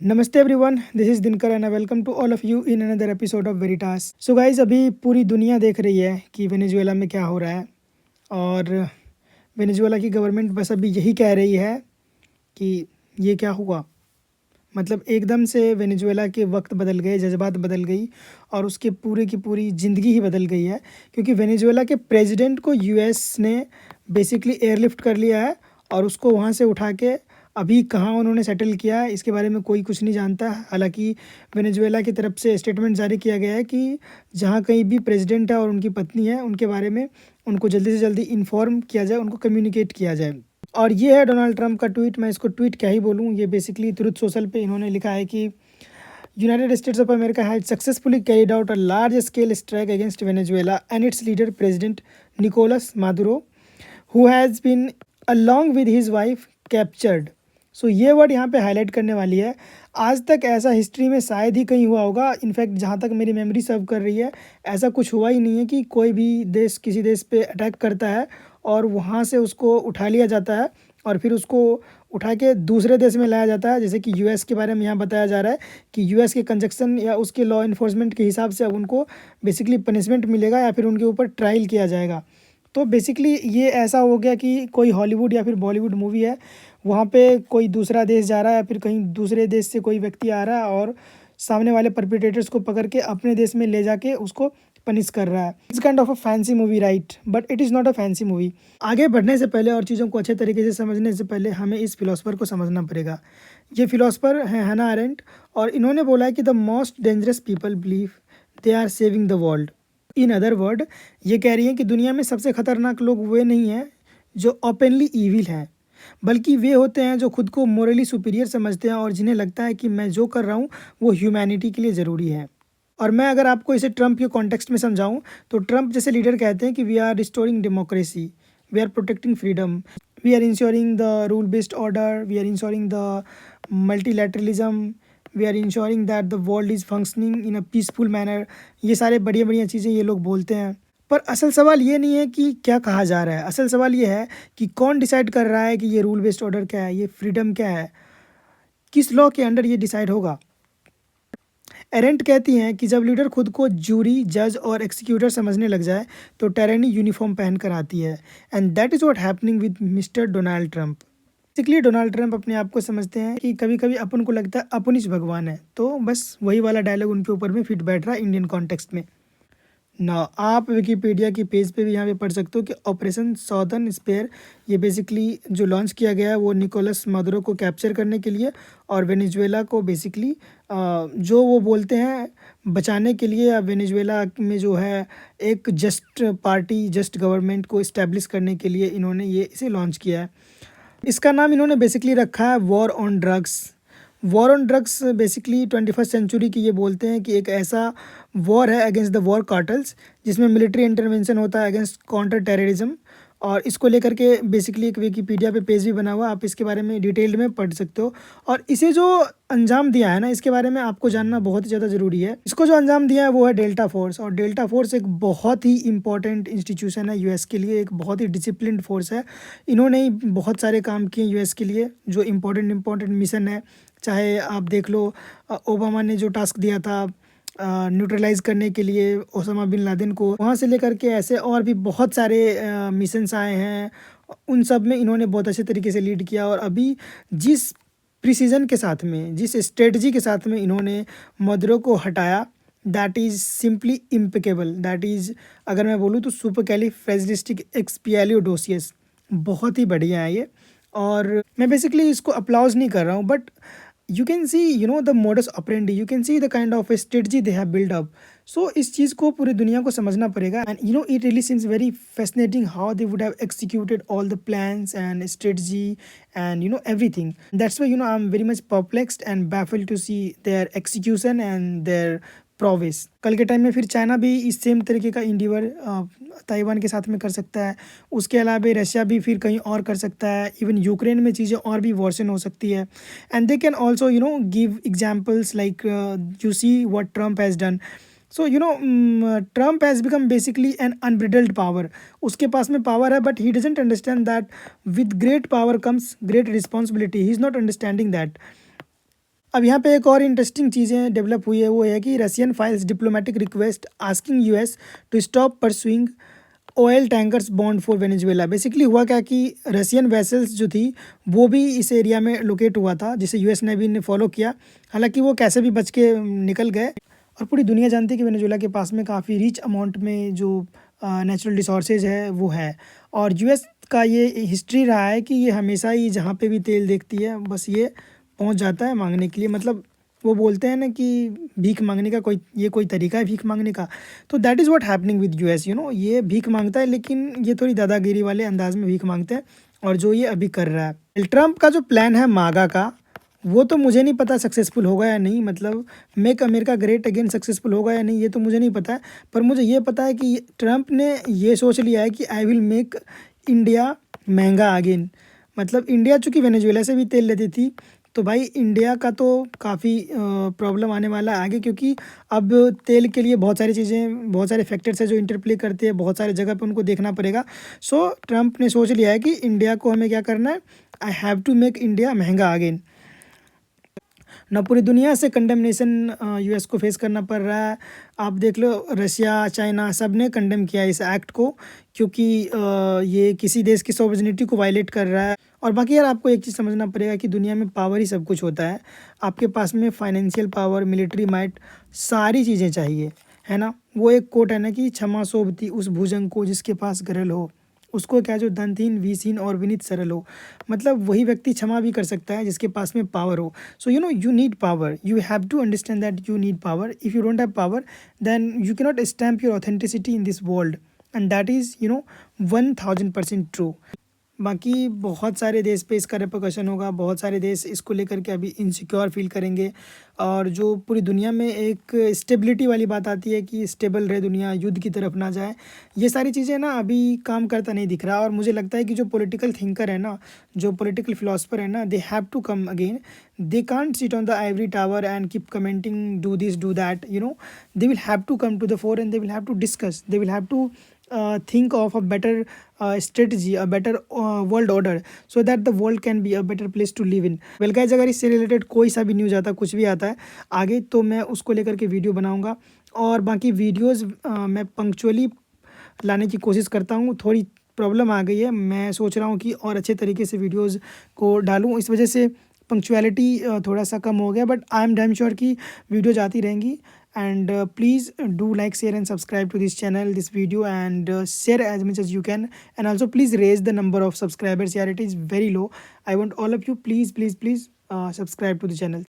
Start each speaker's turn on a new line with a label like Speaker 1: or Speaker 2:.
Speaker 1: नमस्ते everyone, this is Dinkar and welcome to all of you in another episode of Veritas. So guys, अभी पूरी दुनिया देख रही है कि वेनेजुएला में क्या हो रहा है। और वेनेजुएला की गवर्नमेंट बस अभी यही कह रही है कि ये क्या हुआ। मतलब एकदम से वेनेजुएला के वक्त बदल गए, जज्बात बदल गई और उसके पूरे की पूरी ज़िंदगी ही बदल गई है। क्योंकि वेनेजुएला के प्रेसिडेंट को यूएस ने बेसिकली एयरलिफ्ट कर लिया है और उसको वहाँ से उठा के अभी कहाँ उन्होंने सेटल किया है इसके बारे में कोई कुछ नहीं जानता। हालांकि वेनेजुएला की तरफ से स्टेटमेंट जारी किया गया है कि जहाँ कहीं भी प्रेसिडेंट है और उनकी पत्नी है उनके बारे में उनको जल्दी से जल्दी इन्फॉर्म किया जाए, उनको कम्युनिकेट किया जाए। और ये है डोनाल्ड ट्रंप का ट्वीट। मैं इसको ट्वीट क्या ही बोलूँ, ये बेसिकली ट्रुथ सोशल पे इन्होंने लिखा है कि United States of America has successfully carried out a large scale strike against Venezuela and its leader president Nicolas Maduro who has been along with his wife captured. So ये word यहाँ पे highlight करने वाली है। आज तक ऐसा history में शायद ही कहीं हुआ होगा। इनफैक्ट जहाँ तक मेरी मेमोरी सर्व कर रही है, ऐसा कुछ हुआ ही नहीं है कि कोई भी देश किसी देश पे अटैक करता है और वहाँ से उसको उठा लिया जाता है और फिर उसको उठा के दूसरे देश में लाया जाता है। जैसे कि यूएस के बारे में यहाँ बताया जा रहा है कि यूएस के कंजक्शन या उसके लॉ इन्फोर्समेंट के हिसाब से अब उनको बेसिकली पनिशमेंट मिलेगा या फिर उनके ऊपर ट्रायल किया जाएगा। तो बेसिकली ये ऐसा हो गया कि कोई हॉलीवुड या फिर बॉलीवुड मूवी है, वहाँ पे कोई दूसरा देश जा रहा है या फिर कहीं दूसरे देश से कोई व्यक्ति आ रहा है और सामने वाले परपिटेटर्स को पकड़ के अपने देश में ले जाके उसको पनिश कर रहा है। It's kind of a fancy movie, right? But it is not a fancy movie. आगे बढ़ने से पहले और चीज़ों को अच्छे तरीके से समझने से पहले हमें इस फिलोसफर को समझना पड़ेगा। ये फिलोसफर है हैना अरेंट और इन्होंने बोला है कि the most dangerous people believe they are saving the world. In other word, ये कह रही हैं कि दुनिया में सबसे खतरनाक लोग वे नहीं हैं जो ओपनली ईविल हैं, बल्कि वे होते हैं जो खुद को मोरली सुपीरियर समझते हैं और जिन्हें लगता है कि मैं जो कर रहा हूँ वो ह्यूमैनिटी के लिए ज़रूरी है। और मैं अगर आपको इसे ट्रंप के कॉन्टेक्स्ट में समझाऊँ तो ट्रंप जैसे लीडर कहते हैं कि we are restoring democracy, we are protecting freedom, we are ensuring the rule based order, we are ensuring the multilateralism, we are ensuring that the world is functioning in a peaceful manner. ये सारे बढ़िया बढ़िया चीज़ें ये लोग बोलते हैं। पर असल सवाल ये नहीं है कि क्या कहा जा रहा है, असल सवाल ये है कि कौन डिसाइड कर रहा है कि ये रूल बेस्ड ऑर्डर क्या है, ये फ्रीडम क्या है, किस लॉ के अंडर ये डिसाइड होगा। एरेंट कहती हैं कि जब लीडर खुद को जूरी, जज और एक्सिक्यूटर समझने लग जाए तो टायरनी यूनिफॉर्म पहन कर आती है। And that is what happening with mister Donald Trump. Basically Donald Trump अपने आप को समझते हैं कि कभी कभी अपन को लगता है अपन ही भगवान है, तो बस वही वाला डायलॉग उनके ऊपर में फिट बैठ रहा है इंडियन कॉन्टेक्स्ट में ना। आप विकीपीडिया की पेज पे भी यहाँ पे पढ़ सकते हो कि ऑपरेशन सॉदर्न स्पेयर ये बेसिकली जो लॉन्च किया गया है वो निकोलस मादुरो को कैप्चर करने के लिए और वेनेजुएला को बेसिकली जो वो बोलते हैं बचाने के लिए, या वेनेजुएला में जो है एक जस्ट पार्टी, जस्ट गवर्नमेंट को इस्टेब्लिश करने के लिए इन्होंने ये इसे लॉन्च किया है। इसका नाम इन्होंने बेसिकली रखा है war on drugs. War on drugs basically 21st century की ये बोलते हैं कि एक ऐसा वॉर है अगेंस्ट द वॉर कार्टल्स जिसमें मिलिट्री इंटरवेंशन होता है अगेंस्ट काउंटर टेररिज्म। और इसको लेकर के बेसिकली एक विकीपीडिया पे पेज भी बना हुआ, आप इसके बारे में डिटेल्ड में पढ़ सकते हो। और इसे जो अंजाम दिया है ना, इसके बारे में आपको जानना बहुत ही ज़्यादा ज़रूरी है। इसको जो अंजाम दिया है वो है डेल्टा फोर्स। और डेल्टा फोर्स एक बहुत ही इंपॉर्टेंट इंस्टीट्यूशन है यूएस के लिए, एक बहुत ही डिसिप्लिन्ड फोर्स है। इन्होंने ही बहुत सारे काम किए यूएस के लिए, जो इम्पोर्टेंट मिशन है। चाहे आप देख लो ओबामा ने जो टास्क दिया था न्यूट्रलाइज करने के लिए ओसामा बिन लादेन को, वहाँ से लेकर के ऐसे और भी बहुत सारे मिशंस आए हैं। उन सब में इन्होंने बहुत अच्छे तरीके से लीड किया। और अभी जिस प्रिसीजन के साथ में, जिस स्ट्रेटजी के साथ में इन्होंने मदुरो को हटाया, that is simply impeccable. That is, अगर मैं बोलूँ तो सुपरकैलिफ्रेजिलिस्टिक एक्सपियालियोडोसियस, बहुत ही बढ़िया है ये। और मैं बेसिकली इसको अप्लाउज नहीं कर रहा हूँ, but you can see the modus operandi, you can see the kind of a strategy they have built up. So इस चीज़ को पूरी दुनिया को समझना पड़ेगा। and it really seems very fascinating how they would have executed all the plans and strategy and everything. That's why I'm very much perplexed and baffled to see their execution and their prowess. कल के time में फिर China भी इस same तरीके का Endeavour Taiwan के साथ में कर सकता है। उसके अलावा रशिया भी फिर कहीं और कर सकता है। इवन यूक्रेन में चीज़ें और भी वर्सन हो सकती है। And they can also give examples like you see what Trump has done. So Trump has become basically an unbridled power. उसके पास में पावर है, but he doesn't understand that with great power comes great responsibility. He is not understanding that. अब यहाँ पे एक और interesting चीज़ें डेवलप हुई है, वो है कि Russian files diplomatic request asking US to stop pursuing oil tankers bound for Venezuela. Basically हुआ क्या कि रशियन वेसल्स जो थी वो भी इस एरिया में लोकेट हुआ था, जिसे यूएस नेवी ने फॉलो किया। हालांकि वो कैसे भी बच के निकल गए। और पूरी दुनिया जानती है कि वेनेजुएला के पास में काफ़ी रिच अमाउंट में जो नेचुरल रिसोर्सेज है वो है। और यूएस का ये हिस्ट्री रहा है कि ये हमेशा ही जहाँ पे भी तेल देखती है बस ये पहुँच जाता है मांगने के लिए। मतलब वो बोलते हैं ना कि भीख मांगने का कोई तरीका है भीख मांगने का। तो that is what happening with US, ये भीख मांगता है, लेकिन ये थोड़ी दादागिरी वाले अंदाज में भीख मांगते हैं। और जो ये अभी कर रहा है ट्रम्प का जो प्लान है मागा का, वो तो मुझे नहीं पता सक्सेसफुल होगा या नहीं। मतलब make America great again successful होगा या नहीं ये तो मुझे नहीं पता है। पर मुझे ये पता है कि ट्रम्प ने ये सोच लिया है कि आई विल मेक इंडिया महंगा अगेन। मतलब इंडिया चूँकि वेनेजुएला से भी तेल लेती थी, तो भाई इंडिया का तो काफ़ी प्रॉब्लम आने वाला है आगे, क्योंकि अब तेल के लिए बहुत सारी चीज़ें, बहुत सारे फैक्टर्स है जो इंटरप्ले करते हैं, बहुत सारे जगह पे उनको देखना पड़ेगा। सो ट्रम्प ने सोच लिया है कि इंडिया को हमें क्या करना है, I have to make India महंगा अगेन। ना पूरी दुनिया से कंडेमनेशन यूएस को फेस करना पड़ रहा है। आप देख लो रशिया, चाइना सब ने कंडेम किया इस एक्ट को, क्योंकि ये किसी देश की सॉवरेनिटी को वायलेट कर रहा है। और बाकी यार आपको एक चीज़ समझना पड़ेगा कि दुनिया में पावर ही सब कुछ होता है। आपके पास में फाइनेंशियल पावर, मिलिट्री माइट, सारी चीज़ें चाहिए, है ना। वो एक कोट है ना कि क्षमा सोभती उस भुजंग को जिसके पास गरल हो, उसको क्या जो धनहीन वीसीन और विनीत सरल हो। मतलब वही व्यक्ति क्षमा भी कर सकता है जिसके पास में पावर हो। So you need power, you have to understand that you need power. If you don't have power then you cannot stamp your authenticity in this world, and that is 1000% true. बाकी बहुत सारे देश पे इसका रिpercussion होगा, बहुत सारे देश इसको लेकर के अभी इनसिक्योर फील करेंगे। और जो पूरी दुनिया में एक स्टेबिलिटी वाली बात आती है कि स्टेबल रहे दुनिया, युद्ध की तरफ ना जाए, ये सारी चीज़ें ना अभी काम करता नहीं दिख रहा। और मुझे लगता है कि जो पॉलिटिकल थिंकर है ना, जो पॉलिटिकल फिलोसफर है ना, they have to come again. They can't sit on the ivory tower and keep commenting do this do that, they will have to come to the fore and they will have to discuss, they will have to think of a better strategy, a better world order, so that the world can be a better place to live in. well guys, अगर इससे related कोई सा भी news आता है, कुछ भी आता है आगे, तो मैं उसको लेकर के वीडियो बनाऊंगा। और बाकी वीडियोस मैं पंक्चुअली लाने की कोशिश करता हूँ। थोड़ी प्रॉब्लम आ गई है, मैं सोच रहा हूँ कि और अच्छे तरीके से वीडियोस को डालूँ, इस वजह से पंक्चुअलिटी थोड़ा सा कम हो गया। But I am damn sure कि वीडियोज आती रहेंगी। And please do like, share and subscribe to this channel, this video, and share as much as you can. And also please raise the number of subscribers. Yeah, it is very low. I want all of you, please subscribe to the channel.